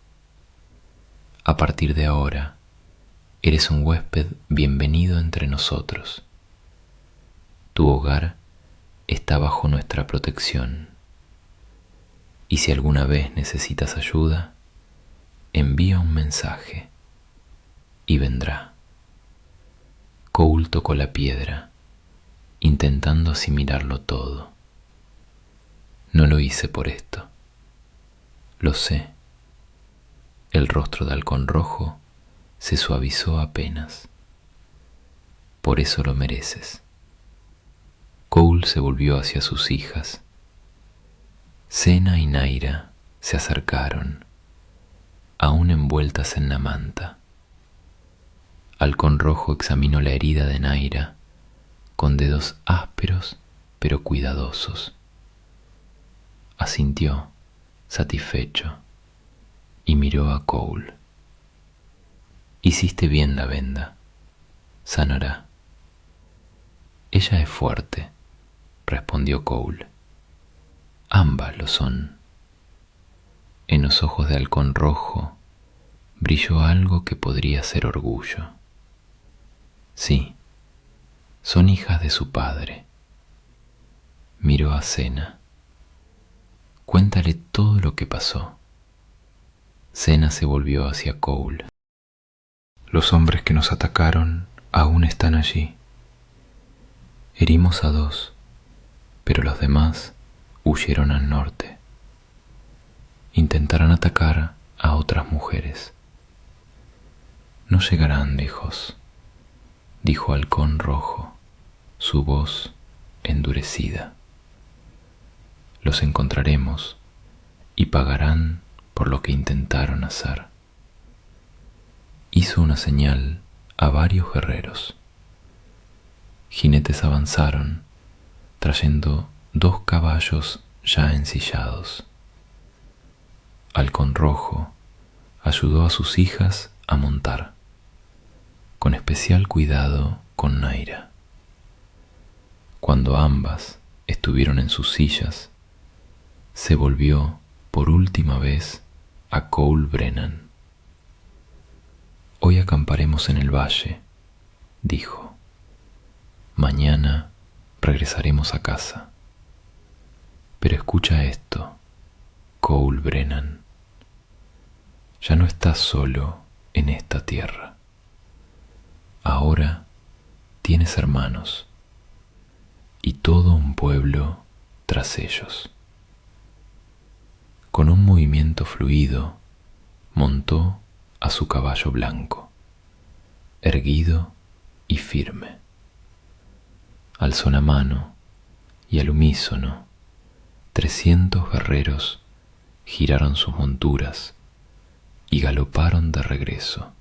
A partir de ahora, eres un huésped bienvenido entre nosotros. Tu hogar está bajo nuestra protección. Y si alguna vez necesitas ayuda, envía un mensaje y vendrá. Cole tocó la piedra intentando asimilarlo todo. No lo hice por esto. Lo sé. El rostro de Halcón Rojo se suavizó apenas. Por eso lo mereces. Cole se volvió hacia sus hijas. Senna y Naira se acercaron, aún envueltas en la manta. Halcón Rojo examinó la herida de Naira con dedos ásperos pero cuidadosos. Asintió, satisfecho, y miró a Cole. Hiciste bien la venda. Sanará. Ella es fuerte, respondió Cole. Ambas lo son. En los ojos de Halcón Rojo brilló algo que podría ser orgullo. Sí, son hijas de su padre. Miró a Senna. Cuéntale todo lo que pasó. Senna se volvió hacia Cole. Los hombres que nos atacaron aún están allí. Herimos a 2, pero los demás huyeron al norte. Intentarán atacar a otras mujeres. No llegarán lejos, dijo Halcón Rojo, su voz endurecida. Los encontraremos y pagarán por lo que intentaron hacer. Hizo una señal a varios guerreros. Jinetes avanzaron, trayendo 2 caballos ya ensillados. Halcón Rojo ayudó a sus hijas a montar, con especial cuidado con Naira. Cuando ambas estuvieron en sus sillas, se volvió por última vez a Cole Brennan. Hoy acamparemos en el valle, dijo. Mañana regresaremos a casa. Pero escucha esto, Cole Brennan. Ya no estás solo en esta tierra. Ahora tienes hermanos y todo un pueblo tras ellos. Con un movimiento fluido, montó a su caballo blanco, erguido y firme. Alzó la mano y al unísono 300 guerreros giraron sus monturas y galoparon de regreso,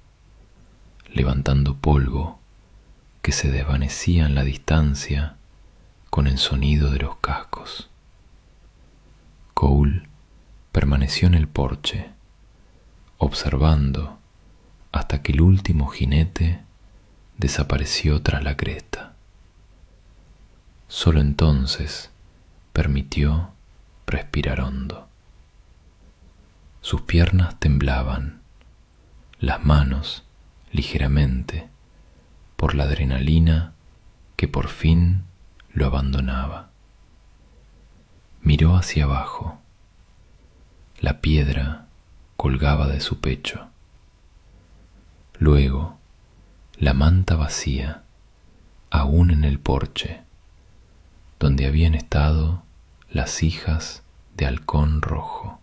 levantando polvo que se desvanecía en la distancia con el sonido de los cascos. Cole permaneció en el porche, observando hasta que el último jinete desapareció tras la cresta. Solo entonces permitió respirar hondo. Sus piernas temblaban, las manos ligeramente, por la adrenalina que por fin lo abandonaba. Miró hacia abajo. La piedra colgaba de su pecho. Luego, la manta vacía, aún en el porche, donde habían estado las hijas de Halcón Rojo.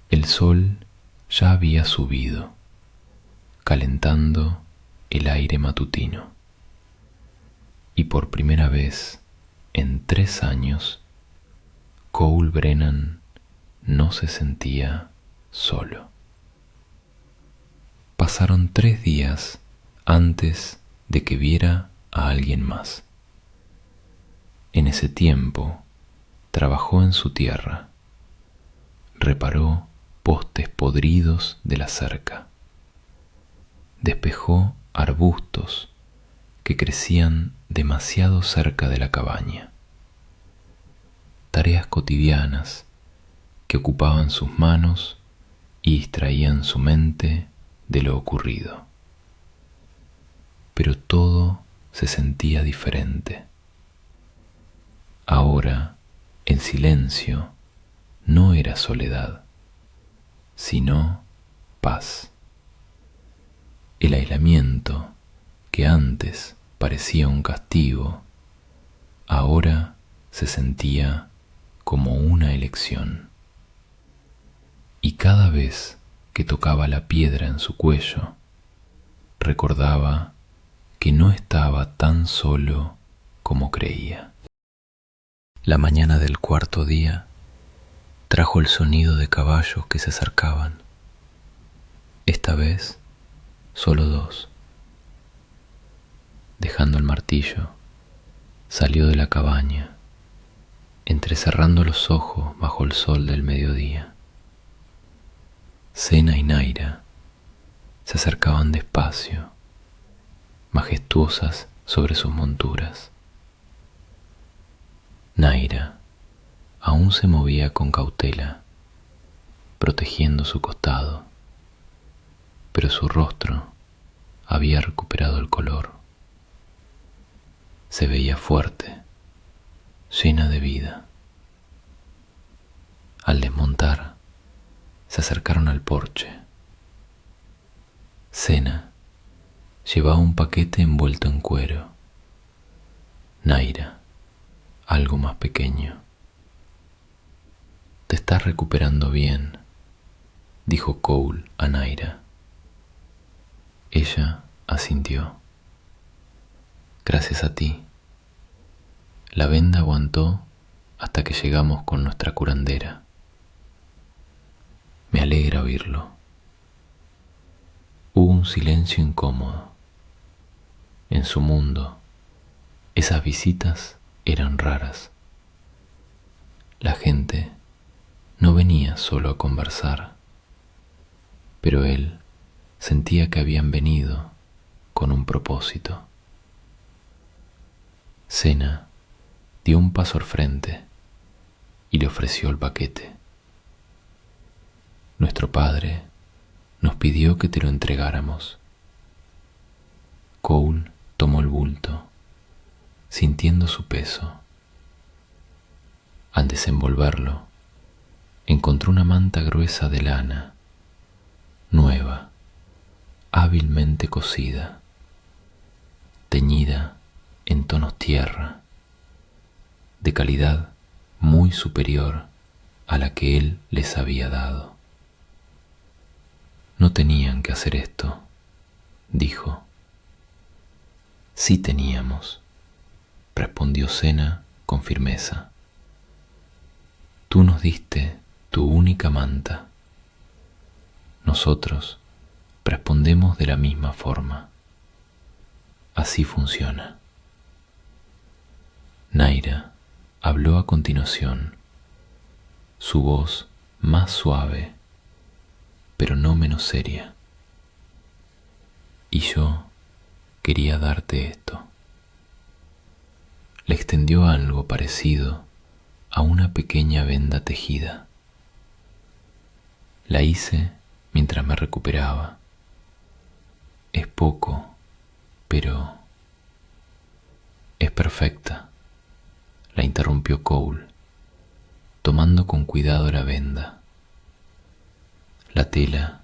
El sol ya había subido, calentando el aire matutino, y por primera vez en 3 años, Cole Brennan no se sentía solo. Pasaron 3 días antes de que viera a alguien más. En ese tiempo, trabajó en su tierra, reparó postes podridos de la cerca, despejó arbustos que crecían demasiado cerca de la cabaña. Tareas cotidianas que ocupaban sus manos y distraían su mente de lo ocurrido. Pero todo se sentía diferente. Ahora el silencio no era soledad, sino paz. El aislamiento, que antes parecía un castigo, ahora se sentía como una elección. Y cada vez que tocaba la piedra en su cuello, recordaba que no estaba tan solo como creía. La mañana del cuarto día trajo el sonido de caballos que se acercaban. Esta vez, solo 2. Dejando el martillo, salió de la cabaña, entrecerrando los ojos bajo el sol del mediodía. Sena y Naira se acercaban despacio, majestuosas sobre sus monturas. Naira aún se movía con cautela, protegiendo su costado, pero su rostro había recuperado el color. Se veía fuerte, llena de vida. Al desmontar, se acercaron al porche. Sena llevaba un paquete envuelto en cuero. Naira, algo más pequeño. «Te estás recuperando bien», dijo Cole a Naira. Ella asintió. «Gracias a ti». La venda aguantó hasta que llegamos con nuestra curandera. Me alegra oírlo. Hubo un silencio incómodo. En su mundo, esas visitas eran raras. La gente no venía solo a conversar, pero él sentía que habían venido con un propósito. Sena dio un paso al frente y le ofreció el paquete. «Nuestro padre nos pidió que te lo entregáramos». Cole tomó el bulto, sintiendo su peso. Al desenvolverlo, encontró una manta gruesa de lana, nueva, hábilmente cosida, teñida en tonos tierra, de calidad muy superior a la que él les había dado. «No tenían que hacer esto», dijo. «Sí teníamos», respondió Sena con firmeza. «Tú nos diste tu única manta. Nosotros respondemos de la misma forma. Así funciona». Naira habló a continuación, su voz más suave, pero no menos seria. «Y yo quería darte esto». Le extendió algo parecido a una pequeña venda tejida. «La hice mientras me recuperaba. Es poco, pero...» «Es perfecta», la interrumpió Cole, tomando con cuidado la venda. La tela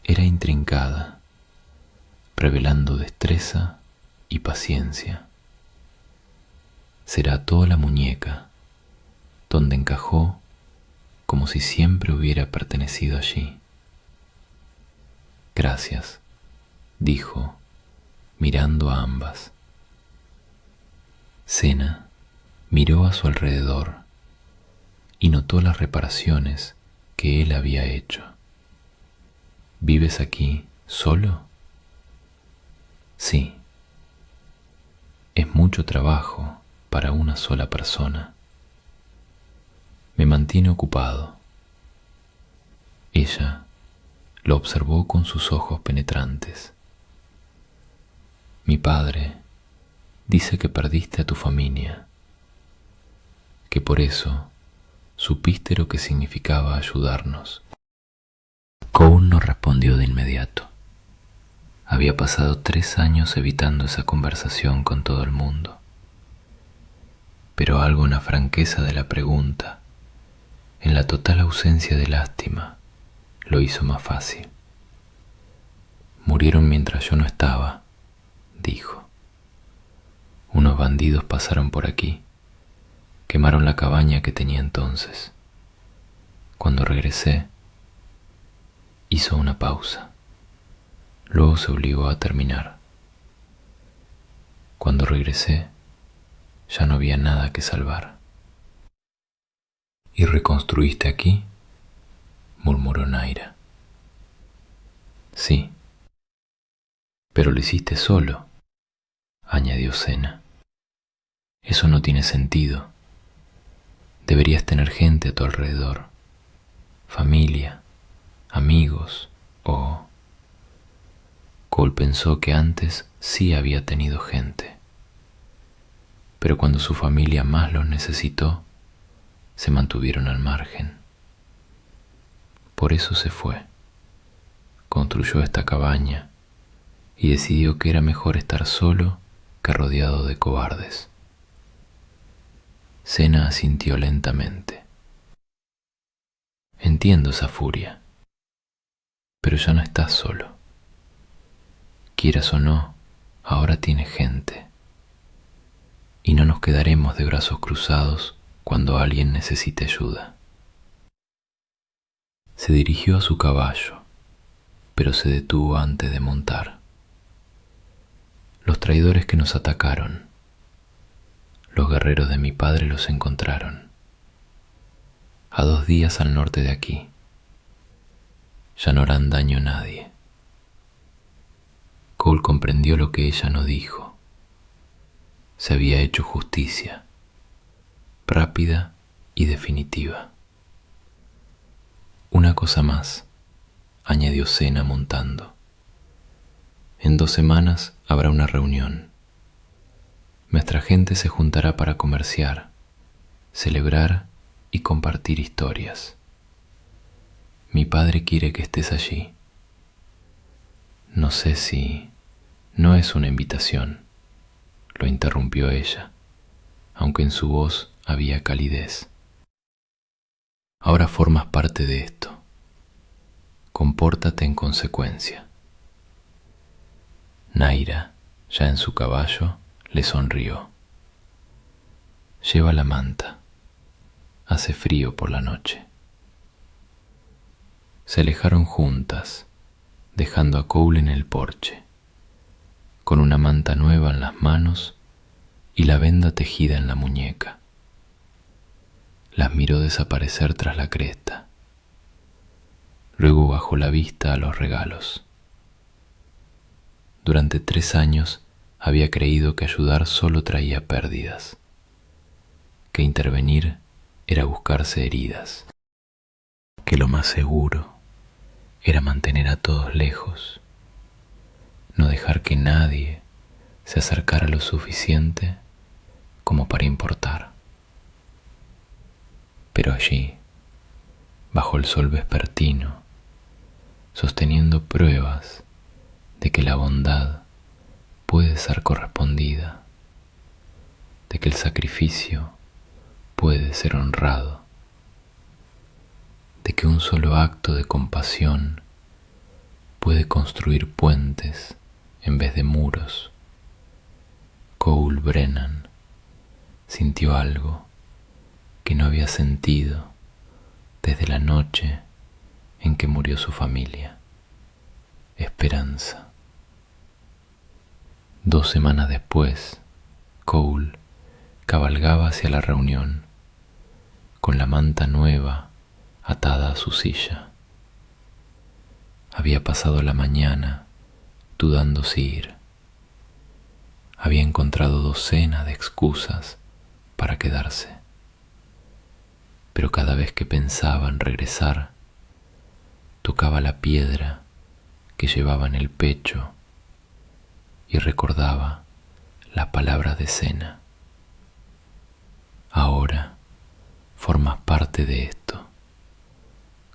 era intrincada, revelando destreza y paciencia. Se ató la muñeca, donde encajó como si siempre hubiera pertenecido allí. «Gracias», dijo, mirando a ambas. Sena miró a su alrededor y notó las reparaciones que él había hecho. «¿Vives aquí solo?» «Sí. Es mucho trabajo para una sola persona. Me mantiene ocupado». Ella lo observó con sus ojos penetrantes. «Mi padre dice que perdiste a tu familia, que por eso supiste lo que significaba ayudarnos». Cole no respondió de inmediato. Había pasado 3 años evitando esa conversación con todo el mundo. Pero algo en la franqueza de la pregunta, en la total ausencia de lástima, lo hizo más fácil. «Murieron mientras yo no estaba», dijo. «Unos bandidos pasaron por aquí Quemaron la cabaña que tenía entonces. Cuando regresé, hizo una pausa. Luego se obligó a terminar. Cuando regresé, ya no había nada que salvar. ¿Y reconstruiste aquí?, murmuró Naira. Sí, pero lo hiciste solo, añadió Sena. Eso no tiene sentido. Deberías tener gente a tu alrededor, familia, amigos o... Cole pensó que antes sí había tenido gente, pero cuando su familia más los necesitó, se mantuvieron al margen. Por eso se fue, construyó esta cabaña y decidió que era mejor estar solo que rodeado de cobardes. Sena asintió lentamente. Entiendo esa furia, pero ya no estás solo. Quieras o no, ahora tienes gente, y no nos quedaremos de brazos cruzados cuando alguien necesite ayuda. Se dirigió a su caballo, pero se detuvo antes de montar. Los traidores que nos atacaron, los guerreros de mi padre los encontraron, a 2 días al norte de aquí. Ya no harán daño a nadie. Cole comprendió lo que ella no dijo. Se había hecho justicia, rápida y definitiva. Una cosa más, añadió Sena montando. En 2 semanas habrá una reunión. Nuestra gente se juntará para comerciar, celebrar y compartir historias. Mi padre quiere que estés allí. No sé si... No es una invitación, lo interrumpió ella, aunque en su voz había calidez. Ahora formas parte de esto. Compórtate en consecuencia. Naira, ya en su caballo, le sonrió. Lleva la manta. Hace frío por la noche. Se alejaron juntas, dejando a Cole en el porche, con una manta nueva en las manos y la venda tejida en la muñeca. Las miró desaparecer tras la cresta. Luego bajó la vista a los regalos. Durante 3 años había creído que ayudar solo traía pérdidas, que intervenir era buscarse heridas, que lo más seguro era mantener a todos lejos, no dejar que nadie se acercara lo suficiente como para importar. Pero allí, bajo el sol vespertino, sosteniendo pruebas de que la bondad puede ser correspondida, de que el sacrificio puede ser honrado, de que un solo acto de compasión puede construir puentes en vez de muros, Cole Brennan sintió algo que no había sentido desde la noche en que murió su familia: esperanza. 2 semanas después, Cole cabalgaba hacia la reunión, con la manta nueva atada a su silla. Había pasado la mañana dudando si ir. Había encontrado docenas de excusas para quedarse, pero cada vez que pensaba en regresar, tocaba la piedra que llevaba en el pecho y recordaba las palabras de Sena. Ahora formas parte de esto.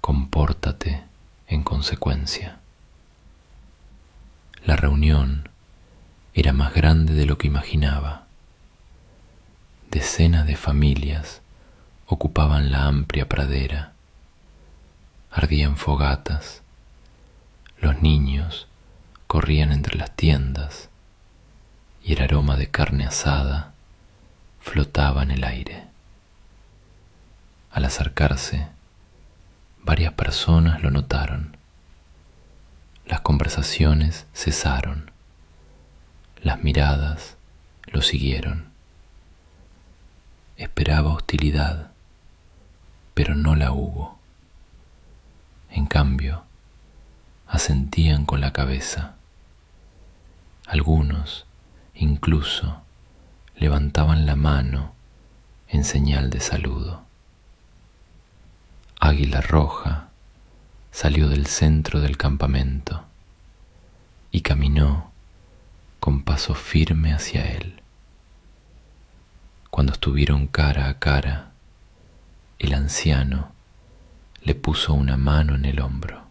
Compórtate en consecuencia. La reunión era más grande de lo que imaginaba. Decenas de familias ocupaban la amplia pradera. Ardían fogatas. Los niños corrían entre las tiendas y el aroma de carne asada flotaba en el aire. Al acercarse, varias personas lo notaron. Las conversaciones cesaron. Las miradas lo siguieron. Esperaba hostilidad, pero no la hubo. En cambio, asentían con la cabeza. Algunos, incluso, levantaban la mano en señal de saludo. Águila Roja salió del centro del campamento y caminó con paso firme hacia él. Cuando estuvieron cara a cara, el anciano le puso una mano en el hombro.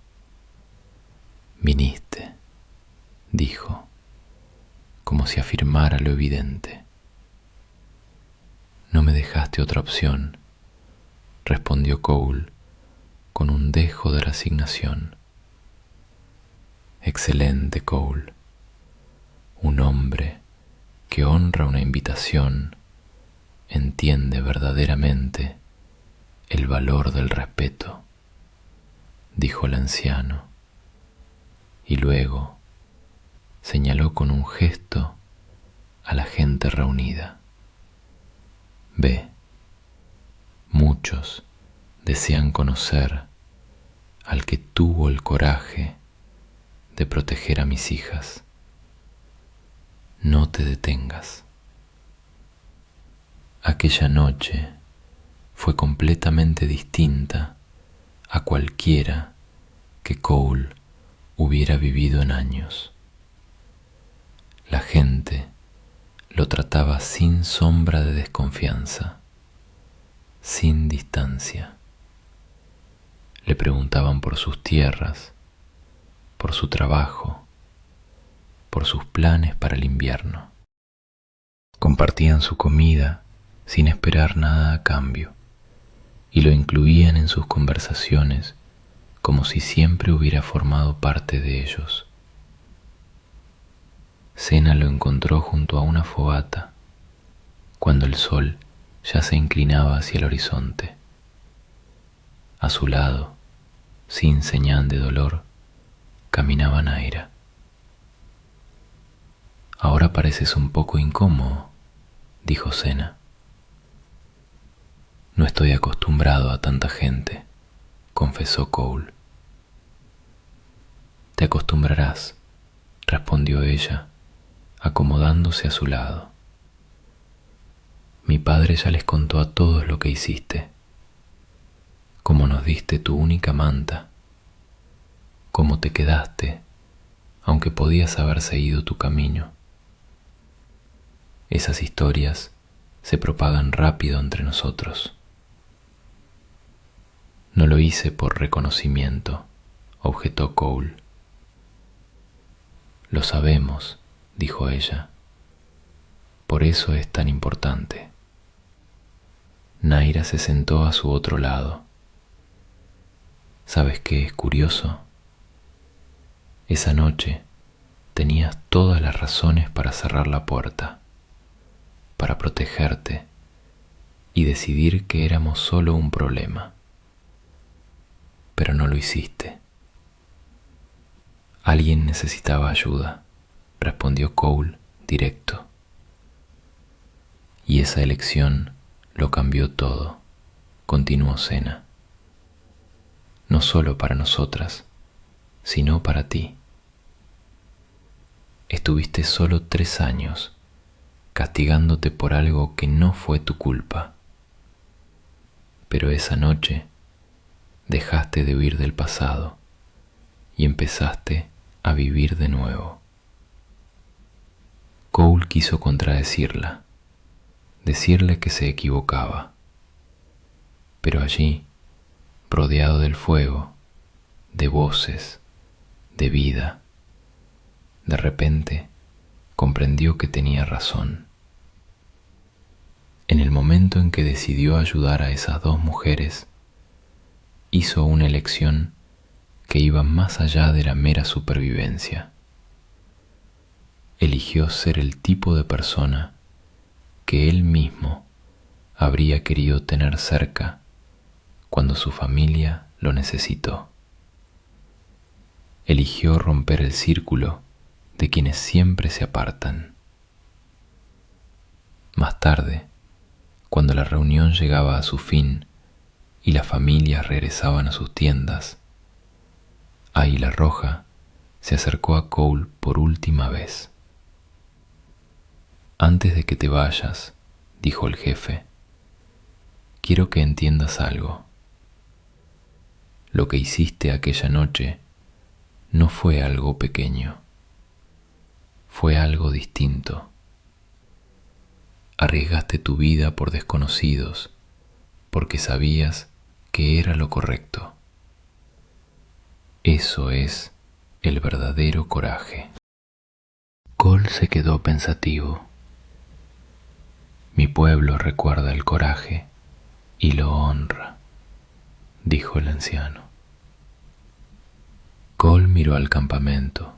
«Viniste», dijo, como si afirmara lo evidente. «No me dejaste otra opción», respondió Cole con un dejo de resignación. «Excelente, Cole. Un hombre que honra una invitación entiende verdaderamente el valor del respeto», dijo el anciano, y luego señaló con un gesto a la gente reunida. «Ve, muchos desean conocer al que tuvo el coraje de proteger a mis hijas. No te detengas». Aquella noche fue completamente distinta a cualquiera que Cole hubiera vivido en años. La gente lo trataba sin sombra de desconfianza, sin distancia. Le preguntaban por sus tierras, por su trabajo, por sus planes para el invierno. Compartían su comida sin esperar nada a cambio, y lo incluían en sus conversaciones como si siempre hubiera formado parte de ellos. Sena lo encontró junto a una fogata, cuando el sol ya se inclinaba hacia el horizonte. A su lado, sin señal de dolor, caminaba Naira. «Ahora pareces un poco incómodo», dijo Sena. «No estoy acostumbrado a tanta gente», confesó Cole. «Te acostumbrarás», respondió ella, acomodándose a su lado. «Mi padre ya les contó a todos lo que hiciste, cómo nos diste tu única manta, cómo te quedaste, aunque podías haber seguido tu camino. Esas historias se propagan rápido entre nosotros». «No lo hice por reconocimiento», objetó Cole. «Lo sabemos», dijo ella. «Por eso es tan importante». Naira se sentó a su otro lado. «¿Sabes qué es curioso? Esa noche tenías todas las razones para cerrar la puerta, para protegerte y decidir que éramos solo un problema. Pero no lo hiciste». «Alguien necesitaba ayuda», respondió Cole directo. «Y esa elección lo cambió todo», continuó Sena. «No solo para nosotras, sino para ti. Estuviste solo 3 años castigándote por algo que no fue tu culpa. Pero esa noche dejaste de huir del pasado y empezaste a vivir de nuevo». Cole quiso contradecirla, decirle que se equivocaba. Pero allí, rodeado del fuego, de voces, de vida, de repente comprendió que tenía razón. En el momento en que decidió ayudar a esas 2 mujeres, hizo una elección que iba más allá de la mera supervivencia. Eligió ser el tipo de persona que él mismo habría querido tener cerca cuando su familia lo necesitó. Eligió romper el círculo de quienes siempre se apartan. Más tarde, cuando la reunión llegaba a su fin y las familias regresaban a sus tiendas, Águila Roja se acercó a Cole por última vez. «Antes de que te vayas», dijo el jefe, «quiero que entiendas algo. Lo que hiciste aquella noche no fue algo pequeño, fue algo distinto. Arriesgaste tu vida por desconocidos porque sabías que era lo correcto. Eso es el verdadero coraje». Cole se quedó pensativo. «Mi pueblo recuerda el coraje y lo honra», dijo el anciano. Cole miró al campamento,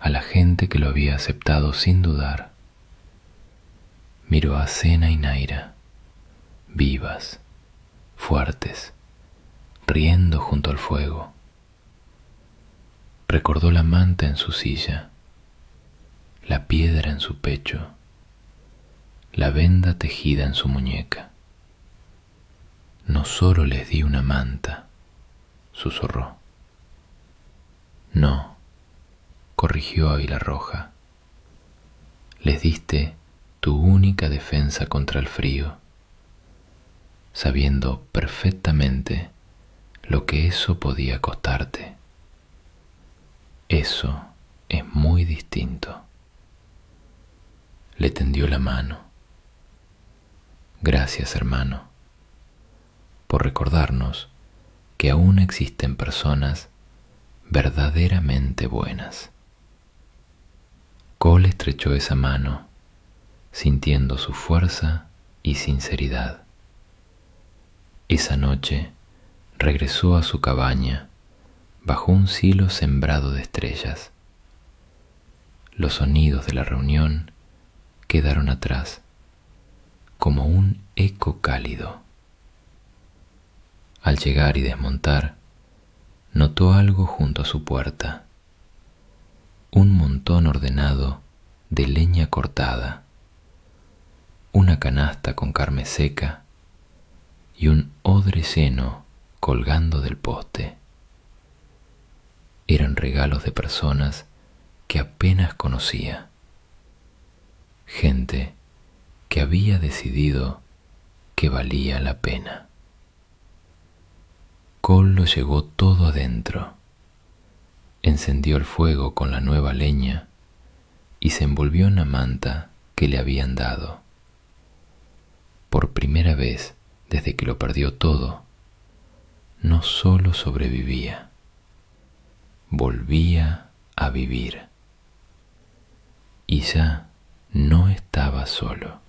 a la gente que lo había aceptado sin dudar. Miró a Sena y Naira, vivas, fuertes, riendo junto al fuego. Recordó la manta en su silla, la piedra en su pecho, la venda tejida en su muñeca. «No solo les di una manta», susurró. «No», corrigió Águila Roja, «les diste tu única defensa contra el frío, sabiendo perfectamente lo que eso podía costarte. Eso es muy distinto». Le tendió la mano. «Gracias, hermano, por recordarnos que aún existen personas verdaderamente buenas». Cole estrechó esa mano, sintiendo su fuerza y sinceridad. Esa noche regresó a su cabaña bajo un cielo sembrado de estrellas. Los sonidos de la reunión quedaron atrás, como un eco cálido. Al llegar y desmontar, notó algo junto a su puerta: un montón ordenado de leña cortada, una canasta con carne seca y un odre lleno colgando del poste. Eran regalos de personas que apenas conocía, gente que había decidido que valía la pena. Cole lo llevó todo adentro, encendió el fuego con la nueva leña y se envolvió en la manta que le habían dado. Por primera vez desde que lo perdió todo, no solo sobrevivía, volvía a vivir. Y ya no estaba solo.